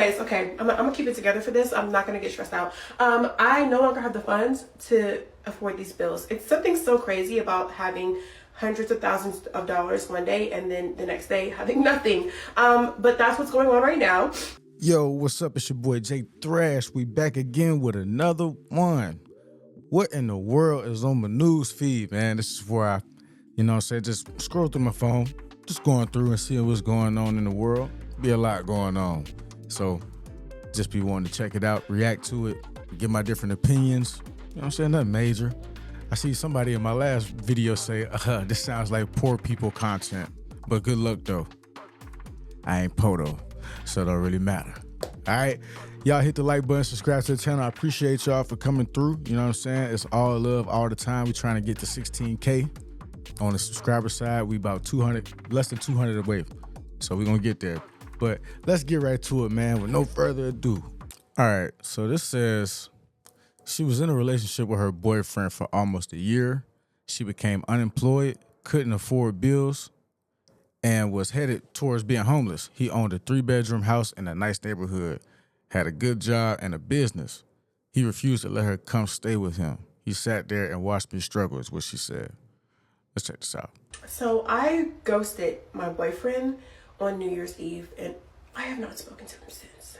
Anyways, okay, I'm gonna keep it together for this. I'm not gonna get stressed out. I no longer have the funds to afford these bills. It's something so crazy about having hundreds of thousands of dollars one day and then the next day having nothing. But that's what's going on right now. Yo, what's up? It's your boy Jay Thrash. We back again with another one. What in the world is on my news feed, man? This is where I, just scroll through my phone, just going through and seeing what's going on in the world. Be a lot going on. So just be wanting to check it out, react to it, give my different opinions. You know what I'm saying? Nothing major. I see somebody in my last video say, this sounds like poor people content. But good luck though. I ain't poor though, so it don't really matter. All right, y'all hit the like button, subscribe to the channel. I appreciate y'all for coming through. You know what I'm saying? It's all love all the time. We trying to get to 16K on the subscriber side. We about 200, less than 200 away. So we're gonna get there. But let's get right to it, man, with no further ado. All right, so this says she was in a relationship with her boyfriend for almost a year. She became unemployed, couldn't afford bills, and was headed towards being homeless. He owned a 3-bedroom house in a nice neighborhood, had a good job and a business. He refused to let her come stay with him. He sat there and watched me struggle, is what she said. Let's check this out. So I ghosted my boyfriend on New Year's Eve, and I have not spoken to him since.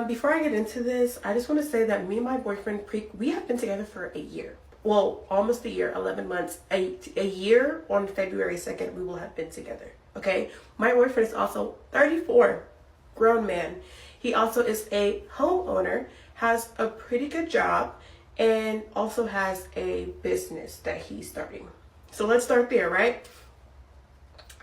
Before I get into this, I just want to say that me and my boyfriend, we have been together for a year. Well, almost a year, 11 months, a year on February 2nd, we will have been together, okay? My boyfriend is also 34, grown man. He also is a homeowner, has a pretty good job, and also has a business that he's starting. So let's start there, right?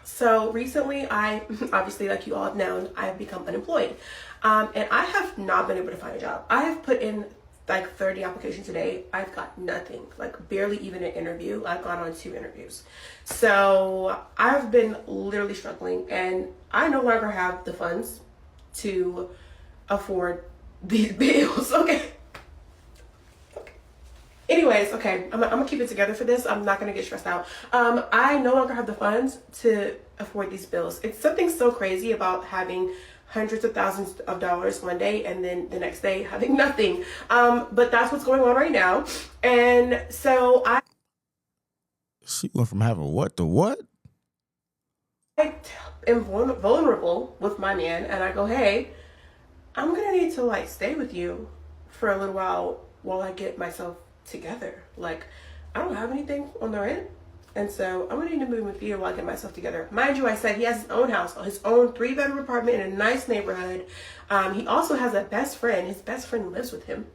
So recently, obviously, like you all have known, I have become unemployed. And I have not been able to find a job. I have put in like 30 applications a day. I've got nothing, like barely even an interview. I've gone on 2 interviews. So I've been literally struggling, and I no longer have the funds to afford these bills. Okay. Anyways, okay, I'm gonna keep it together for this. I'm not gonna get stressed out. I no longer have the funds to afford these bills. It's something so crazy about having hundreds of thousands of dollars one day and then the next day having nothing. But that's what's going on right now. And so She went from having what to what? I am vulnerable with my man, and I go, hey, I'm gonna need to like stay with you for a little while I get myself together. Like, I don't have anything on the rent, and so I'm gonna need to move with you while I get myself together. Mind you, I said he has his own house, his own 3-bedroom apartment in a nice neighborhood. He also has a best friend. His best friend lives with him,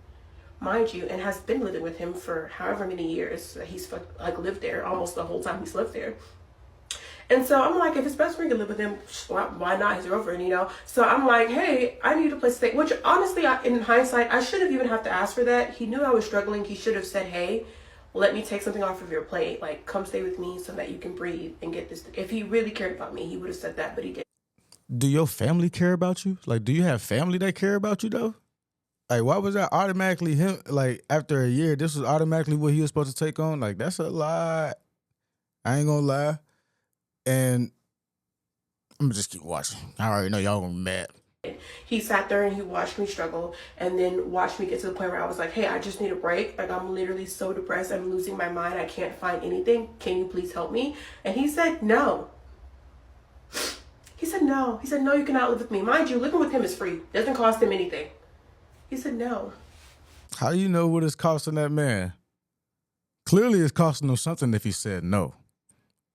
mind you, and has been living with him for however many years that he's like lived there, almost the whole time he's lived there. And so I'm like, if his best friend can live with him, why not his girlfriend, you know? So I'm like, hey, I need a place to stay. Which honestly, in hindsight, I should have even have to ask for that. He knew I was struggling. He should have said, hey, let me take something off of your plate. Like, come stay with me so that you can breathe and get this. If he really cared about me, he would have said that, but he didn't. Do your family care about you? Like, do you have family that care about you though? Like, why was that automatically him? Like, after a year, this was automatically what he was supposed to take on? Like, that's a lot. I ain't gonna lie. And I'm gonna just keep watching. I already know y'all gonna be mad. He sat there and he watched me struggle, and then watched me get to the point where I was like, hey, I just need a break. Like, I'm literally so depressed. I'm losing my mind. I can't find anything. Can you please help me? And he said, no. He said, no. He said, no, you cannot live with me. Mind you, living with him is free. Doesn't cost him anything. He said, no. How do you know what it's costing that man? Clearly it's costing him something if he said no.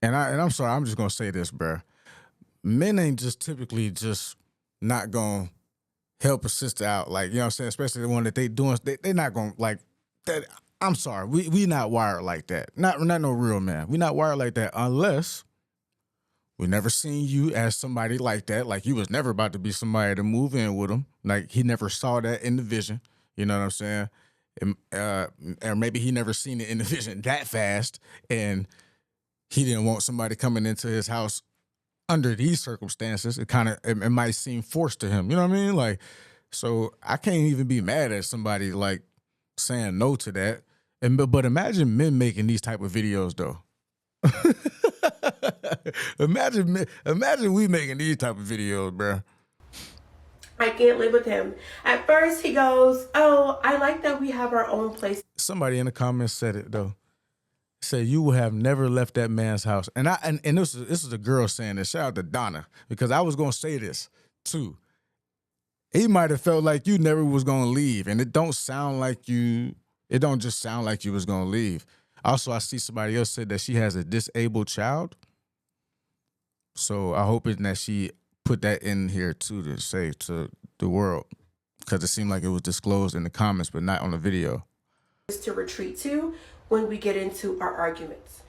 And I'm sorry, I'm just gonna say this, bruh. Men ain't just typically just not gonna help a sister out, like, you know what I'm saying? Especially the one that they doing, they not gonna like that. I'm sorry, we not wired like that. Not no real man. We not wired like that unless we never seen you as somebody like that. Like, you was never about to be somebody to move in with him. Like, he never saw that in the vision. You know what I'm saying? Or maybe he never seen it in the vision that fast, and he didn't want somebody coming into his house under these circumstances. It might seem forced to him. You know what I mean? Like, so I can't even be mad at somebody like saying no to that. But imagine men making these type of videos though. imagine we making these type of videos, bro. I can't live with him. At first, he goes, "Oh, I like that we have our own place." Somebody in the comments said it though. Said you would have never left that man's house. And this is a girl saying this. Shout out to Donna, because I was gonna say this too. He might have felt like you never was gonna leave, and it don't sound like you. It don't just sound like you was gonna leave. Also, I see somebody else said that she has a disabled child. So I hope that she put that in here too to say to the world, because it seemed like it was disclosed in the comments, but not on the video. To retreat to when we get into our arguments.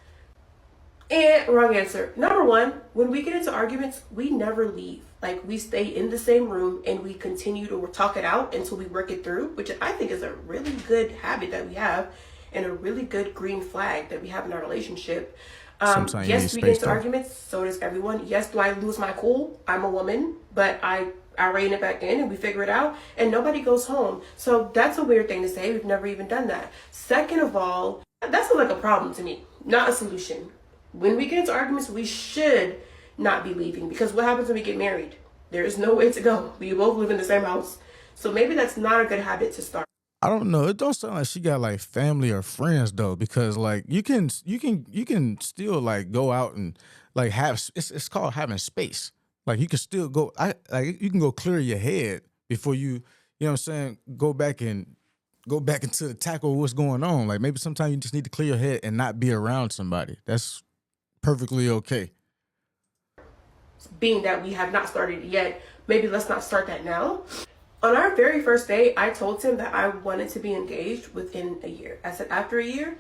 And wrong answer. Number one, when we get into arguments, we never leave. Like, we stay in the same room and we continue to talk it out until we work it through, which I think is a really good habit that we have and a really good green flag that we have in our relationship. Yes, we get into arguments, so does everyone. Yes, do I lose my cool? I'm a woman, but I rein it back in and we figure it out, and nobody goes home. So that's a weird thing to say. We've never even done that. Second of all, that's like a problem to me, not a solution. When we get into arguments, we should not be leaving, because what happens when we get married? There is no way to go. We both live in the same house. So maybe that's not a good habit to start. I don't know. It don't sound like she got like family or friends though, because like you can still like go out and like have it's called having space. Like you can still go. You can go clear your head before you know what I'm saying, go back into the tackle what's going on. Like maybe sometimes you just need to clear your head and not be around somebody. That's perfectly okay. Being that we have not started yet, maybe let's not start that now. On our very first date, I told him that I wanted to be engaged within a year. I said, after a year,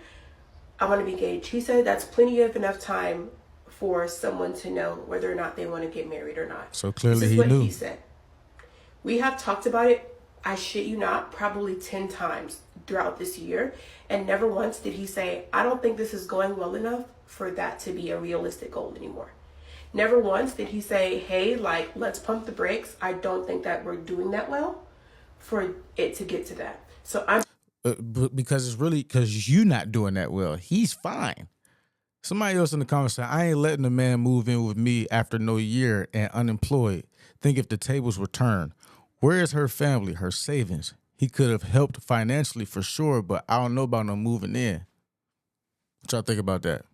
I want to be engaged. He said that's plenty of enough time for someone to know whether or not they want to get married or not. So clearly this is he what knew. He said. We have talked about it, I shit you not, probably 10 times throughout this year. And never once did he say, I don't think this is going well enough for that to be a realistic goal anymore. Never once did he say, hey, like, let's pump the brakes. I don't think that we're doing that well for it to get to that. So I'm... because it's really because you not doing that well. He's fine. Somebody else in the comments said, I ain't letting a man move in with me after no year and unemployed. Think if the tables were turned. Where is her family, her savings? He could have helped financially for sure, but I don't know about no moving in. What y'all think about that?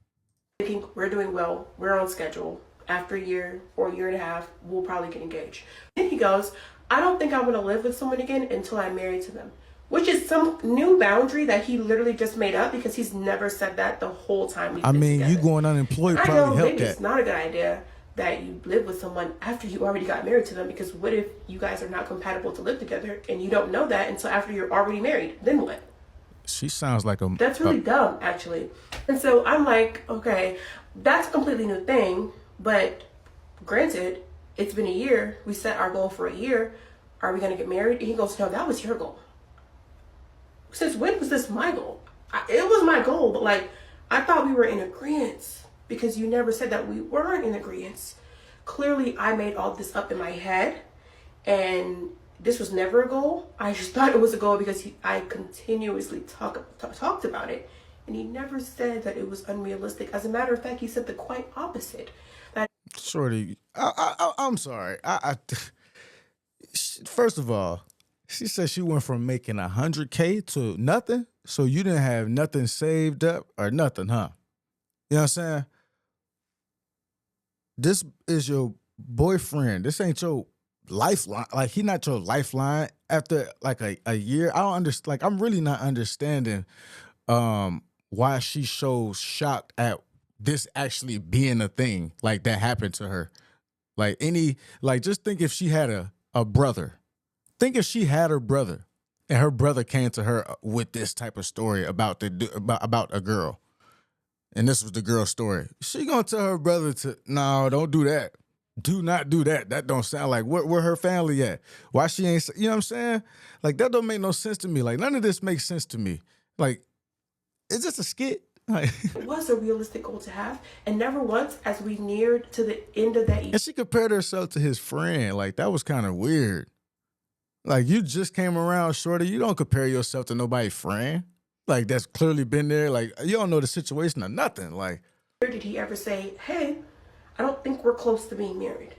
Thinking we're doing well. We're on schedule. After a year or a year and a half, we'll probably get engaged. Then he goes, I don't think I want to live with someone again until I'm married to them. Which is some new boundary that he literally just made up, because he's never said that the whole time we've been together. You going unemployed probably helped that. It's not a good idea that you live with someone after you already got married to them, because what if you guys are not compatible to live together and you don't know that until after you're already married? Then what? She sounds like a... That's really dumb, actually. And so I'm like, okay, that's a completely new thing. But granted, it's been a year. We set our goal for a year. Are we going to get married? And he goes, no, that was your goal. Since when was this my goal? It was my goal, but like, I thought we were in agreement, because you never said that we weren't in agreement. Clearly, I made all this up in my head, and this was never a goal. I just thought it was a goal because I continuously talked about it, and he never said that it was unrealistic. As a matter of fact, he said the quite opposite. Shorty, I'm sorry. First of all, she said she went from making $100K to nothing. So you didn't have nothing saved up or nothing, huh? You know what I'm saying? This is your boyfriend. This ain't your lifeline. Like, he not your lifeline after like a year. I don't understand. Like, I'm really not understanding why she shows shocked at this actually being a thing like that happened to her. Just think if she had a brother. Think if she had her brother and her brother came to her with this type of story about a girl, and this was the girl's story. She gonna tell her brother no, don't do that. Do not do that. That don't sound like where her family at. Why she ain't, you know what I'm saying? Like, that don't make no sense to me. Like, none of this makes sense to me. Like, is this a skit? It was a realistic goal to have, and never once as we neared to the end of that year. And she compared herself to his friend. Like, that was kind of weird. Like, you just came around, shorty. You don't compare yourself to nobody's friend. Like, that's clearly been there. Like, you don't know the situation or nothing. Like, did he ever say, hey, I don't think we're close to being married?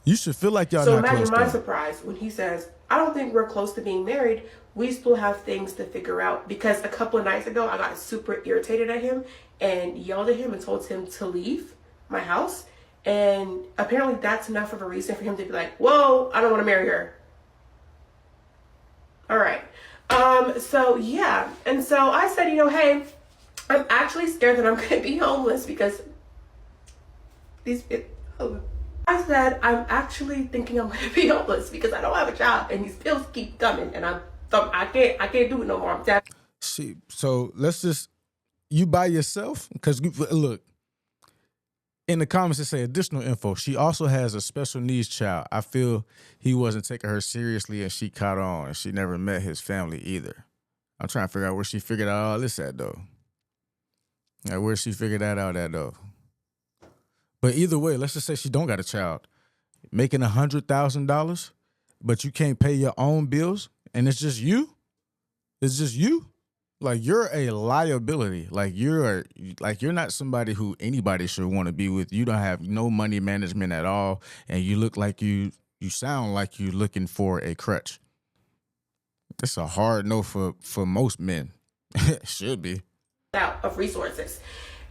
You should feel like y'all So not imagine close my though. surprise when he says, I don't think we're close to being married. We still have things to figure out. Because a couple of nights ago, I got super irritated at him and yelled at him and told him to leave my house. And apparently that's enough of a reason for him to be like, whoa, I don't want to marry her. All right. So yeah. And so I said, hey, I'm actually scared that I'm going to be homeless because I said, I'm actually thinking I'm going to be homeless because I don't have a job and these bills keep coming and I can't do it no more. I'm dead. See, so let's just, you by yourself? Because look, in the comments it say additional info. She also has a special needs child. I feel he wasn't taking her seriously and she caught on and she never met his family either. I'm trying to figure out where she figured out all this at though. Like where she figured that out at though. But either way, let's just say she don't got a child. Making $100,000, but you can't pay your own bills and it's just you? It's just you? Like you're a liability. Like you're not somebody who anybody should want to be with. You don't have no money management at all, and you look like you sound like you looking for a crutch. It's a hard no for most men. It should be. Out of resources.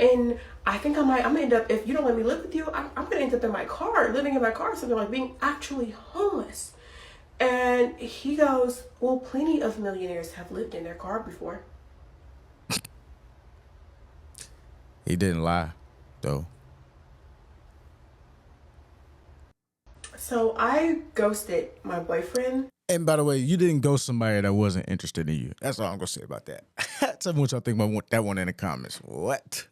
And I think I'm gonna end up, if you don't let me live with you, I'm gonna end up in my car, living in my car, something like being actually homeless. And he goes, well, plenty of millionaires have lived in their car before. He didn't lie, though. So I ghosted my boyfriend. And by the way, you didn't ghost somebody that wasn't interested in you. That's all I'm gonna say about that. Tell me what y'all think about that one in the comments. What?